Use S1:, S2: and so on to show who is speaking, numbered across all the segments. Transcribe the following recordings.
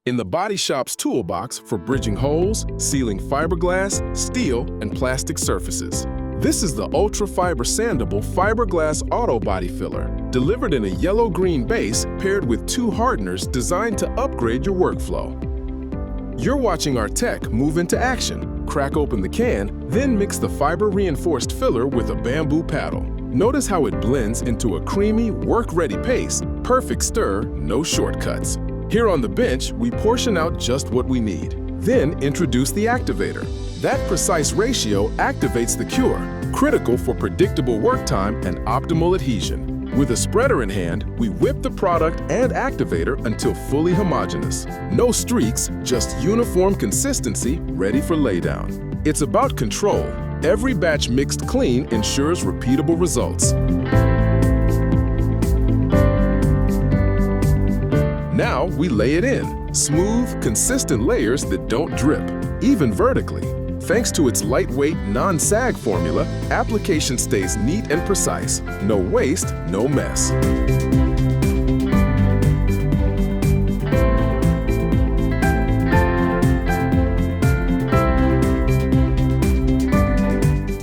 S1: in the body shop's toolbox for bridging holes, sealing fiberglass, steel, and plastic surfaces. This is the Ultra Fiber Sandable Fiberglass Auto Body Filler, delivered in a yellow-green base paired with 2 hardeners designed to upgrade your workflow. You're watching our tech move into action. Crack open the can, then mix the fiber-reinforced filler with a bamboo paddle. Notice how it blends into a creamy, work-ready paste. Perfect stir, no shortcuts. Here on the bench, we portion out just what we need. Then introduce the activator. That precise ratio activates the cure, critical for predictable work time and optimal adhesion. With a spreader in hand, we whip the product and activator until fully homogeneous. No streaks, just uniform consistency ready for laydown. It's about control. Every batch mixed clean ensures repeatable results. Now we lay it in. Smooth, consistent layers that don't drip, even vertically. Thanks to its lightweight, non-sag formula, application stays neat and precise. No waste, no mess.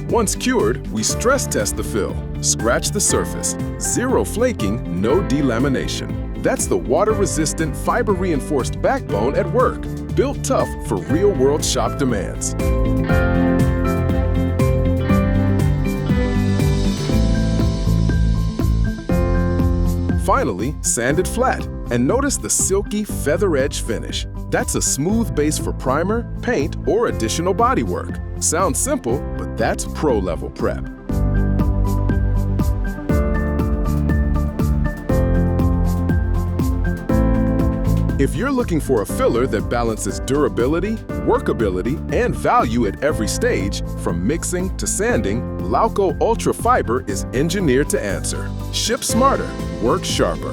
S1: Once cured, we stress test the fill. Scratch the surface. Zero flaking, no delamination. That's the water-resistant, fiber-reinforced backbone at work, built tough for real-world shop demands. Finally, sand it flat, and notice the silky feather-edge finish. That's a smooth base for primer, paint, or additional bodywork. Sounds simple, but that's pro-level prep. If you're looking for a filler that balances durability, workability, and value at every stage, from mixing to sanding, LAUCO Ultra Fiber is engineered to answer. Ship smarter, work sharper.